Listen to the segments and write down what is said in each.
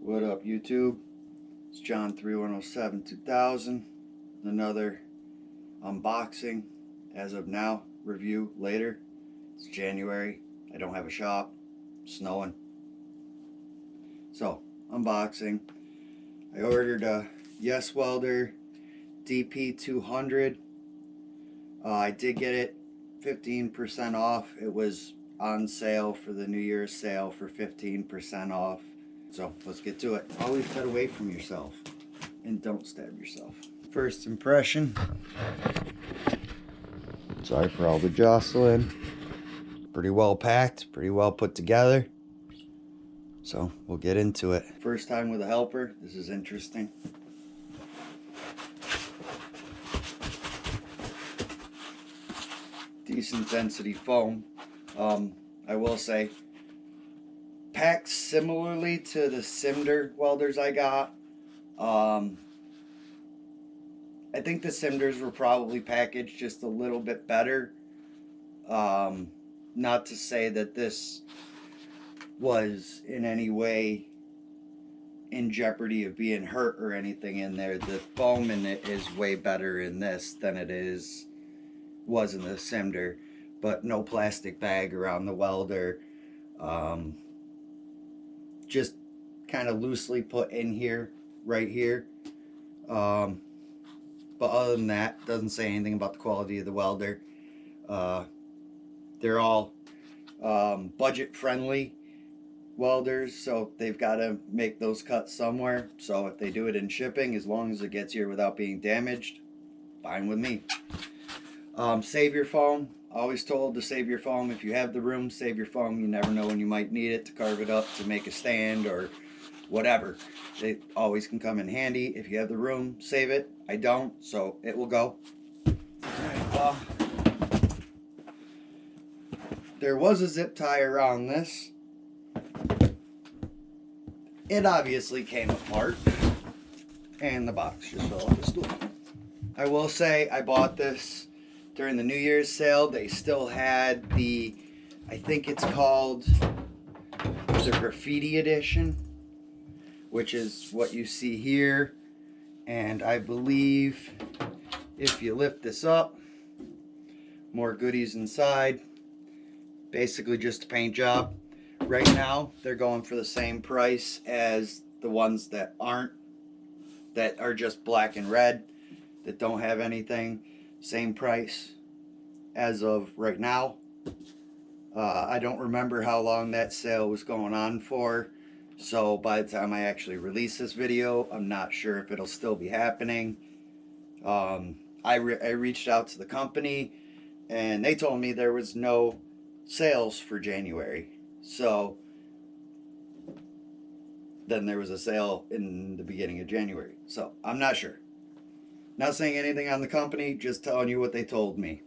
What up, YouTube? It's John 3107 2000. Another unboxing as of now, review later. It's January. I don't have a shop. It's snowing. So, unboxing. I ordered a Yeswelder DP200. I did get it 15% off. It was on sale for the New Year's sale for 15% off. So let's get to it. Always cut away from yourself and don't stab yourself. First impression. Sorry for all the jostling. Pretty well packed, pretty well put together. So we'll get into it. First time with a helper. This is interesting. Decent density foam. I will say, packed similarly to the Cinder welders I got. I think the Cinders were probably packaged just a little bit better. Not to say that this was in any way in jeopardy of being hurt or anything in there. The foam in it is way better in this than it was in the Cinder, but no plastic bag around the welder. Just kind of loosely put in here, right here. But other than that, doesn't say anything about the quality of the welder. They're all budget friendly welders, so they've got to make those cuts somewhere. So if they do it in shipping, as long as it gets here without being damaged, fine with me. Save your foam. Always told to save your foam. If you have the room, save your foam. You never know when you might need it to carve it up to make a stand or whatever. It always can come in handy. If you have the room, save it. I don't, so it will go. Alright, there was a zip tie around this. It obviously came apart, and the box just fell off the stool. I will say I bought this during the New Year's sale. They still had the, I think it's called the Graffiti Edition, which is what you see here. And I believe if you lift this up, more goodies inside. Basically just a paint job. Right now, they're going for the same price as the ones that aren't, that are just black and red, that don't have anything. Same price as of right now. I don't remember how long that sale was going on for, so by the time I actually release this video, I'm not sure if it'll still be happening. I reached out to the company and they told me there was no sales for January. So then there was a sale in the beginning of January. So I'm not sure. Not saying anything on the company, just telling you what they told me.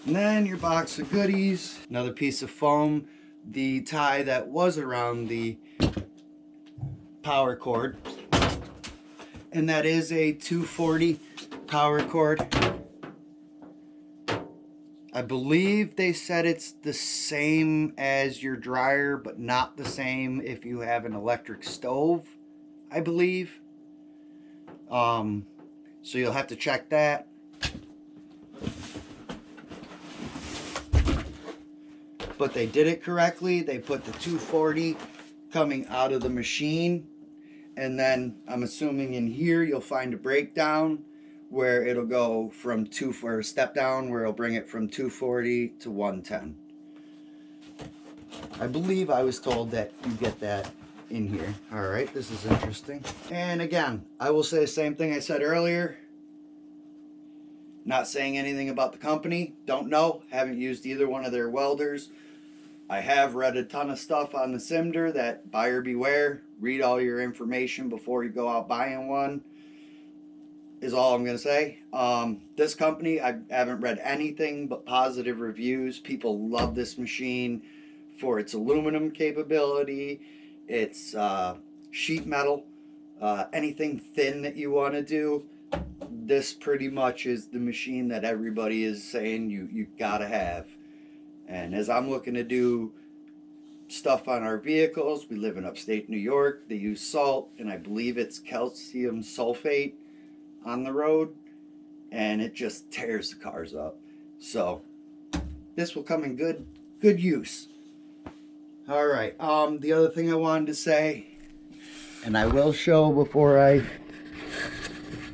And then your box of goodies, another piece of foam, the tie that was around the power cord. And that is a 240 power cord. I believe they said it's the same as your dryer, but not the same if you have an electric stove, I believe. So you'll have to check that. But they did it correctly. They put the 240 coming out of the machine. And then I'm assuming in here you'll find a breakdown where it'll go from or a step down where it'll bring it from 240 to 110. I believe I was told that you get that in here. Alright, this is interesting. And again, I will say the same thing I said earlier. Not saying anything about the company. Don't know. Haven't used either one of their welders. I have read a ton of stuff on the Cinder that buyer beware. Read all your information before you go out buying one, is all I'm going to say. This company, I haven't read anything but positive reviews. People love this machine for its aluminum capability, its sheet metal, anything thin that you want to do. This pretty much is the machine that everybody is saying you gotta have. And as I'm looking to do stuff on our vehicles. We live in upstate New York. They use salt, and I believe it's calcium sulfate on the road, and it just tears the cars up. So this will come in good use. All right. The other thing I wanted to say, and I will show before I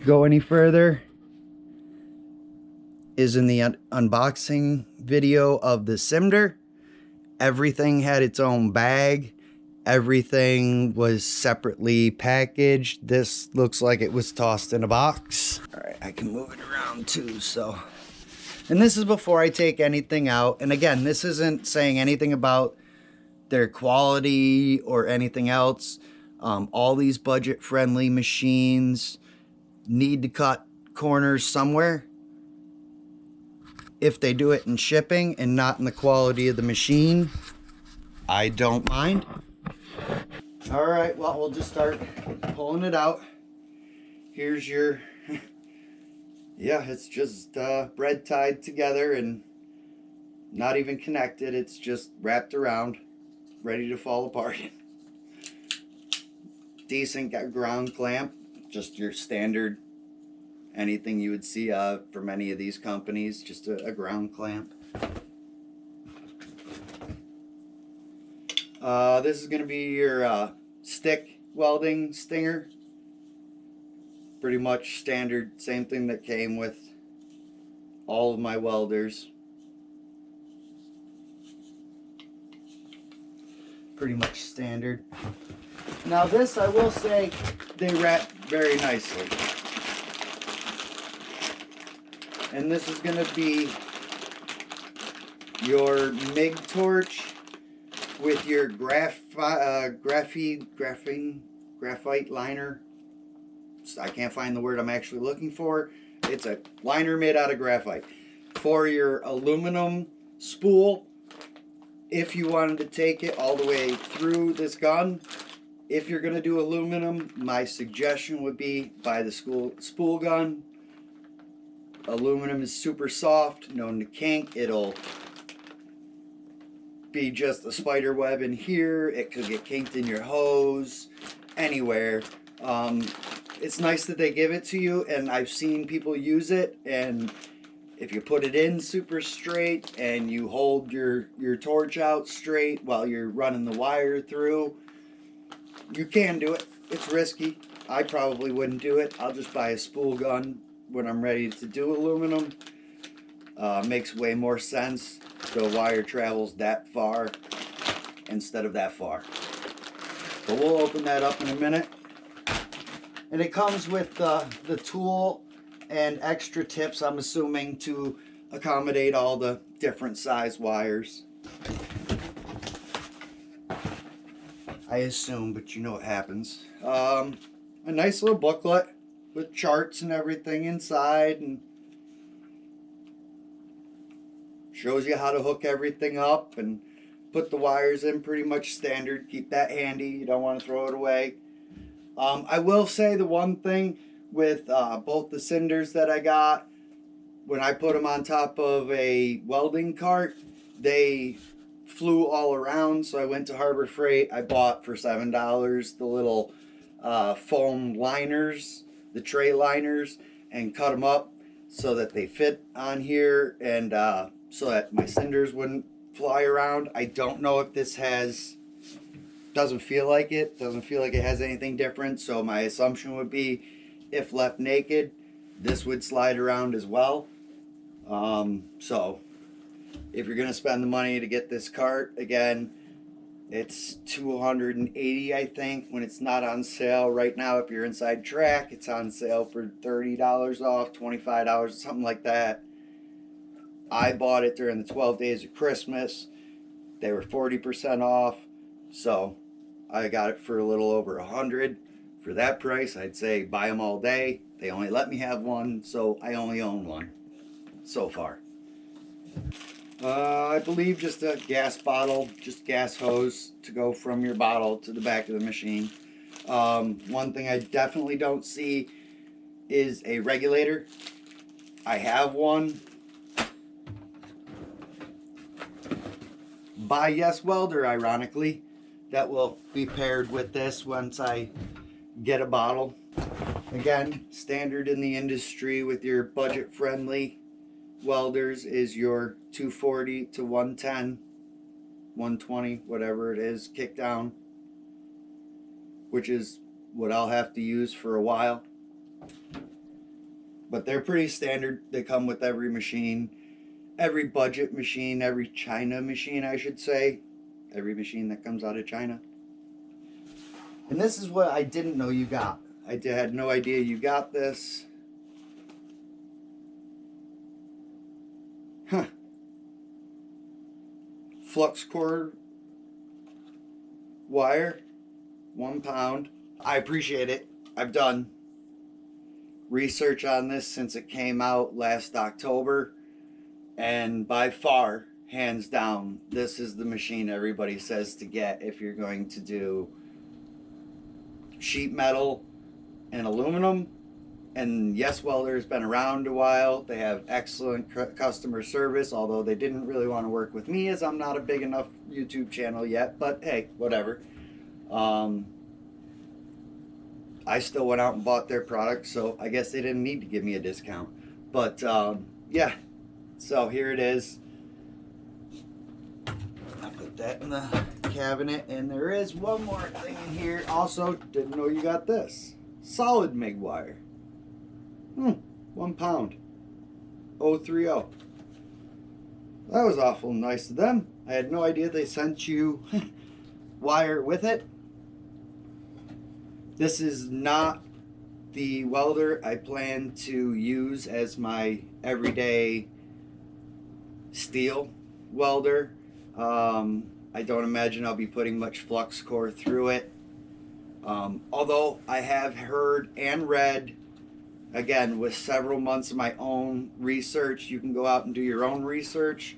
go any further, is in the unboxing video of the Cinder. Everything had its own bag. Everything was separately packaged. This looks like it was tossed in a box. All right, I can move it around too, so. And this is before I take anything out. And again, this isn't saying anything about their quality or anything else. All these budget-friendly machines need to cut corners somewhere. If they do it in shipping and not in the quality of the machine, I don't mind. All right, well, we'll just start pulling it out. Here's your, yeah, it's just bread tied together and not even connected. It's just wrapped around, ready to fall apart. Decent ground clamp, just your standard, anything you would see from any of these companies, just a ground clamp. This is going to be your stick welding stinger. Pretty much standard, same thing that came with all of my welders. Pretty much standard. Now this, I will say, they wrap very nicely. And this is going to be your MIG torch with your graphite liner. I can't find the word I'm actually looking for. It's a liner made out of graphite. For your aluminum spool, if you wanted to take it all the way through this gun, if you're going to do aluminum, my suggestion would be buy the spool gun. Aluminum is super soft, known to kink. It'll be just a spider web in here. It could get kinked in your hose, anywhere. It's nice that they give it to you, and I've seen people use it, and if you put it in super straight and you hold your torch out straight while you're running the wire through, you can do it. It's risky. I probably wouldn't do it. I'll just buy a spool gun when I'm ready to do aluminum. Makes way more sense. The wire travels that far instead of that far. But we'll open that up in a minute. And it comes with the tool and extra tips, I'm assuming, to accommodate all the different size wires. I assume, but you know what happens. A nice little booklet with charts and everything inside, and shows you how to hook everything up and put the wires in pretty much standard. Keep that handy. You don't want to throw it away. I will say the one thing with both the cinders that I got, when I put them on top of a welding cart, they flew all around. So I went to Harbor Freight. I bought for $7 the little foam liners, the tray liners, and cut them up so that they fit on here, and so that my cinders wouldn't fly around. I don't know if this has, doesn't feel like it has anything different, so my assumption would be if left naked, this would slide around as well. So if you're gonna spend the money to get this cart, again, it's $280, I think, when it's not on sale right now. If you're inside track, it's on sale for $30 off, $25, something like that. I bought it during the 12 days of Christmas. They were 40% off, so I got it for a little over $100. For that price, I'd say buy them all day. They only let me have one, so I only own one so far. I believe just a gas bottle, just gas hose to go from your bottle to the back of the machine. One thing I definitely don't see is a regulator. I have one, by Yeswelder, ironically. That will be paired with this once I get a bottle. Again, standard in the industry with your budget-friendly welders is your 240 to 110, 120, whatever it is, kick down, which is what I'll have to use for a while. But they're pretty standard. They come with every machine, every budget machine, every China machine, I should say. Every machine that comes out of China. And this is what I didn't know you got. I had no idea you got this. Huh. Flux core wire, 1 pound. I appreciate it. I've done research on this since it came out last October, and by far, hands down, this is the machine everybody says to get if you're going to do sheet metal and aluminum. And Yeswelder has been around a while. They have excellent customer service, although they didn't really want to work with me as I'm not a big enough YouTube channel yet, but hey, whatever. I still went out and bought their product, so I guess they didn't need to give me a discount. But yeah, so here it is. I'll put that in the cabinet, and there is one more thing in here. Also, didn't know you got this. Solid MIG wire. 1 pound. 030. That was awful nice of them. I had no idea they sent you wire with it. This is not the welder I plan to use as my everyday steel welder. I don't imagine I'll be putting much flux core through it. Although I have heard and read, again, with several months of my own research, you can go out and do your own research,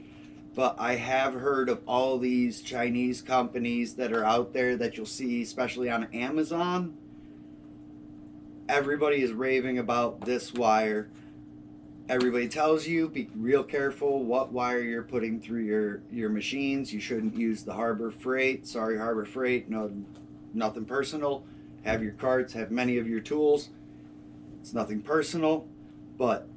but I have heard of all these Chinese companies that are out there that you'll see, especially on Amazon. Everybody is raving about this wire. Everybody tells you, be real careful what wire you're putting through your machines. You shouldn't use the Harbor Freight. Sorry, Harbor Freight. No, nothing personal. Have your carts, have many of your tools. It's nothing personal, but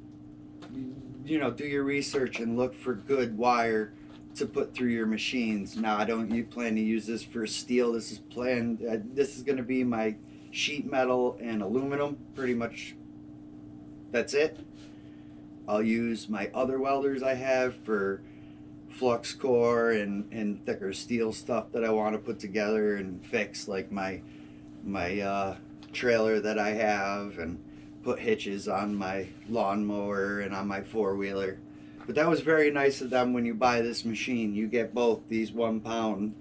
you know, do your research and look for good wire to put through your machines. Now, I don't plan to use this for steel. This is planned. This is going to be my sheet metal and aluminum. Pretty much, that's it. I'll use my other welders I have for flux core and thicker steel stuff that I want to put together and fix, like my trailer that I have, and put hitches on my lawnmower and on my four-wheeler. But that was very nice of them. When you buy this machine, you get both these 1 pound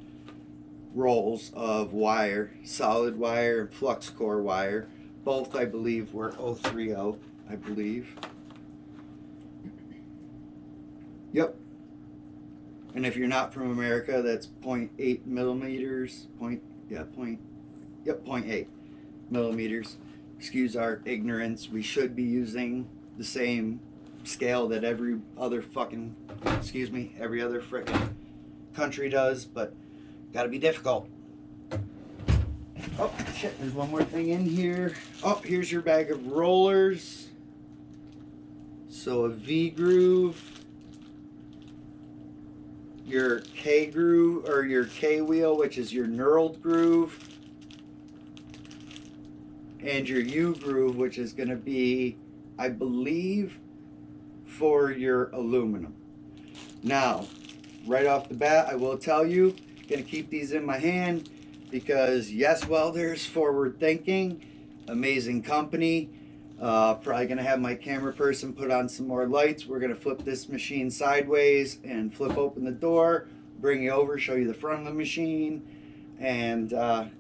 rolls of wire, solid wire and flux core wire. Both, I believe, were 030, I believe. Yep. And if you're not from America, that's 0.8 millimeters. 0.8 millimeters. Excuse our ignorance. We should be using the same scale that every other frickin' country does, but gotta be difficult. Oh shit, there's one more thing in here. Oh, here's your bag of rollers. So a V groove, your K groove, or your K wheel, which is your knurled groove, and your U groove, which is going to be, I believe, for your aluminum. Now, right off the bat, I will tell you, I'm going to keep these in my hand because Yeswelder's forward thinking, amazing company. Probably going to have my camera person put on some more lights. We're going to flip this machine sideways and flip open the door, bring you over, show you the front of the machine and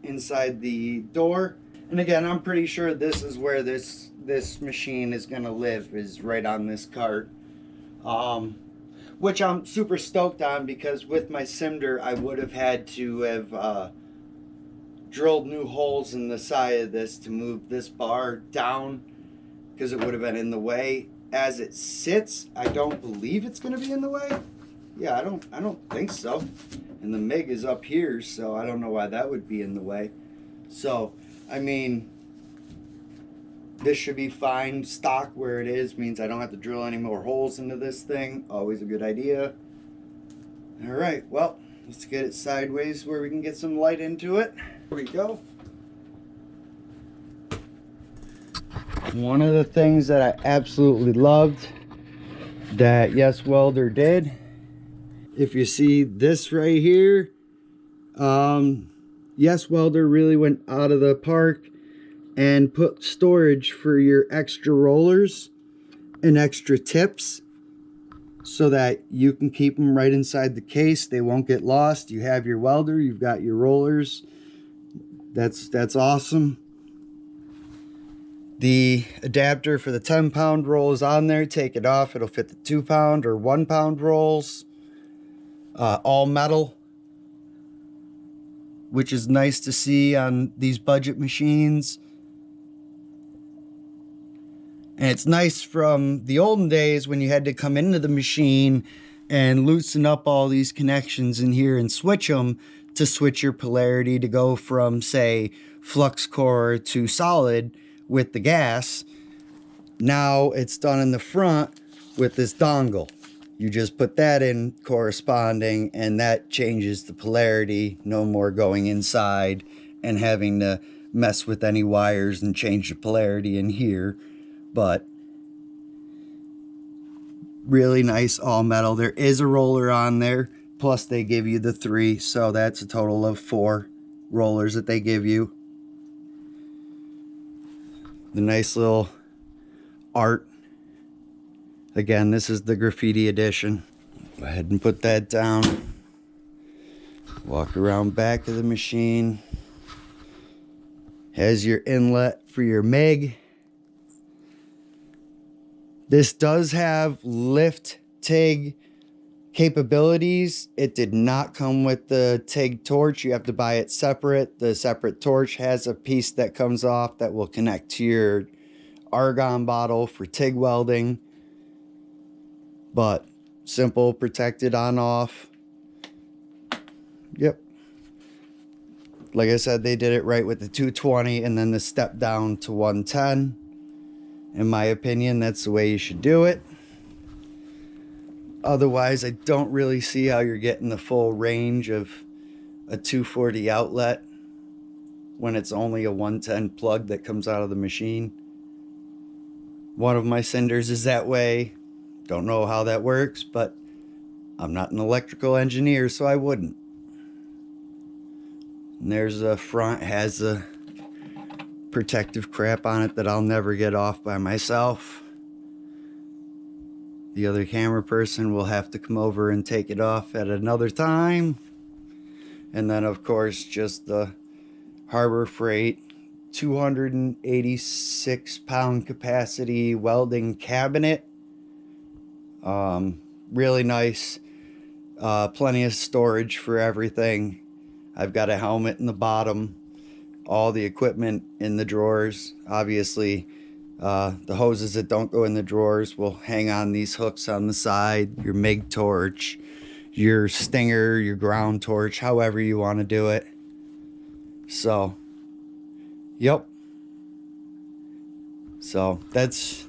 inside the door. And again, I'm pretty sure this is where this machine is going to live, is right on this cart. Which I'm super stoked on, because with my Cinder, I would have had to have drilled new holes in the side of this to move this bar down, because it would have been in the way. As it sits, I don't believe it's going to be in the way. Yeah, I don't think so. And the MIG is up here, so I don't know why that would be in the way. So, I mean, this should be fine. Stock where it is means I don't have to drill any more holes into this thing. Always a good idea. All right, well, let's get it sideways where we can get some light into it. Here we go. One of the things that I absolutely loved that Yeswelder did, if you see this right here, Yeswelder really went out of the park and put storage for your extra rollers and extra tips so that you can keep them right inside the case. They won't get lost. You have your welder, you've got your rollers. That's awesome. The adapter for the 10-pound roll is on there. Take it off, it'll fit the 2-pound or 1-pound rolls. All metal, which is nice to see on these budget machines. And it's nice from the olden days when you had to come into the machine and loosen up all these connections in here and switch them to switch your polarity to go from, say, flux core to solid with the gas. Now it's done in the front with this dongle. You just put that in corresponding and that changes the polarity. No more going inside and having to mess with any wires and change the polarity in here. But really nice all metal. There is a roller on there, plus they give you the 3, so that's a total of 4 rollers that they give you. The nice little art. Again, this is the graffiti edition. Go ahead and put that down. Walk around back of the machine. Has your inlet for your MIG. This does have lift TIG capabilities. It did not come with the TIG torch. You have to buy it separate. The separate torch has a piece that comes off that will connect to your argon bottle for TIG welding. But simple, protected on off. Yep. Like I said, they did it right with the 220 and then the step down to 110. In my opinion, that's the way you should do it. Otherwise, I don't really see how you're getting the full range of a 240 outlet when it's only a 110 plug that comes out of the machine. One of my cinders is that way. Don't know how that works, but I'm not an electrical engineer, so I wouldn't. And there's a front, has a protective crap on it that I'll never get off by myself. The other camera person will have to come over and take it off at another time. And then of course just the Harbor Freight 286 pound capacity welding cabinet. Really nice. Plenty of storage for everything. I've got a helmet in the bottom. All the equipment in the drawers. Obviously, the hoses that don't go in the drawers will hang on these hooks on the side. Your MIG torch, your stinger, your ground torch, however you want to do it. So, yep. So that's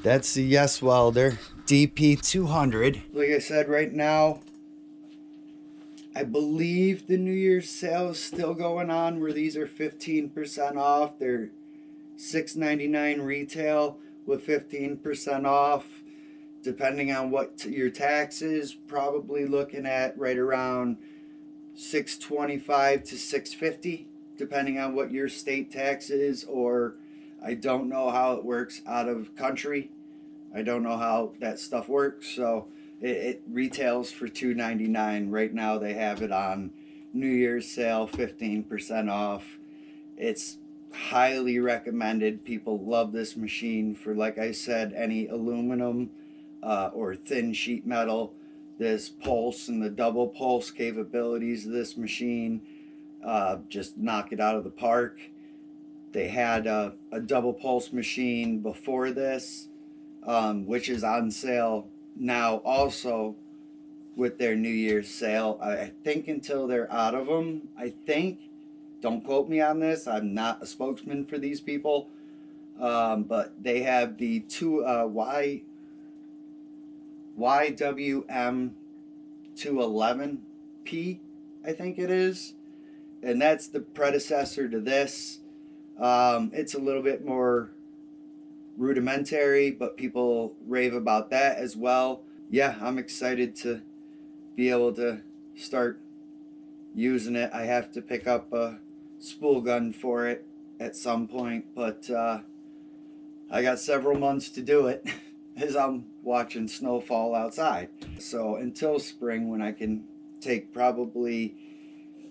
the Yeswelder DP200. Like I said, right now, I believe the New Year's sale is still going on where these are 15% off. They're $6.99 retail with 15% off. Depending on what your tax is, probably looking at right around $625 to $650, depending on what your state tax is, or I don't know how it works out of country. I don't know how that stuff works, so it retails for $2.99. Right now they have it on New Year's sale, 15% off. It's highly recommended. People love this machine for, like I said, any aluminum or thin sheet metal. This pulse and the double pulse capabilities of this machine just knock it out of the park. They had a double pulse machine before this, which is on sale now also with their New Year's sale. I think until they're out of them. I think. Don't quote me on this. I'm not a spokesman for these people. But they have the YWM 211P, I think it is. And that's the predecessor to this. It's a little bit more rudimentary, but people rave about that as well. Yeah, I'm excited to be able to start using it. I have to pick up a spool gun for it at some point, but I got several months to do it as I'm watching snowfall outside. So until spring, when I can take probably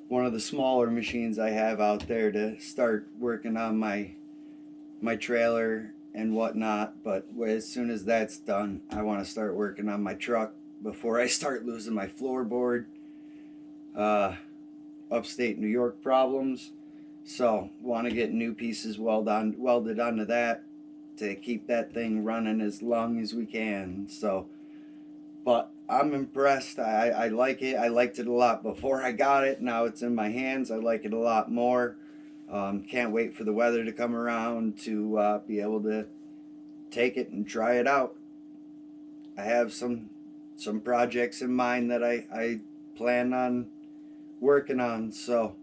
one of the smaller machines I have out there to start working on my trailer and whatnot. But as soon as that's done, I want to start working on my truck before I start losing my floorboard. Upstate New York problems. So want to get new pieces welded onto that to keep that thing running as long as we can. So, but I'm impressed. I like it. I liked it a lot before I got it. Now it's in my hands. I like it a lot more. Can't wait for the weather to come around to be able to take it and try it out. I have some projects in mind that I plan on working on, so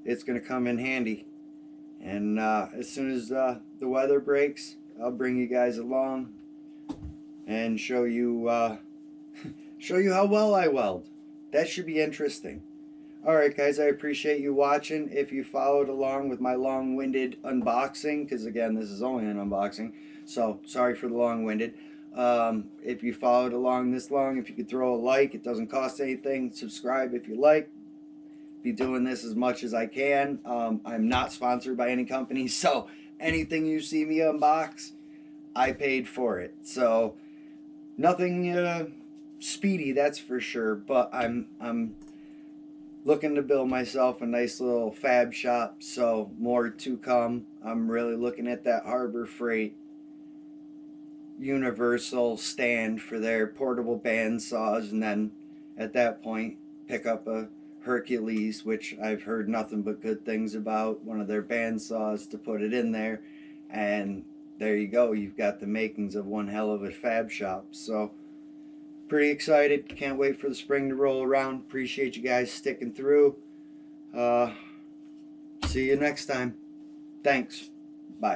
it's gonna come in handy. And as soon as the weather breaks, I'll bring you guys along and show you how well I weld. That should be interesting. Alright guys, I appreciate you watching. If you followed along with my long-winded unboxing, because again this is only an unboxing, so sorry for the long-winded. If you followed along this long, if you could throw a like, it doesn't cost anything. Subscribe if you like. Be doing this as much as I can. I'm not sponsored by any company, so anything you see me unbox, I paid for it. So nothing speedy, that's for sure. But I'm looking to build myself a nice little fab shop, so more to come. I'm really looking at that Harbor Freight universal stand for their portable band saws, and then at that point pick up a Hercules, which I've heard nothing but good things about, one of their band saws, to put it in there, and there you go, you've got the makings of one hell of a fab shop. So pretty excited, can't wait for the spring to roll around. Appreciate you guys sticking through. See you next time. Thanks. Bye.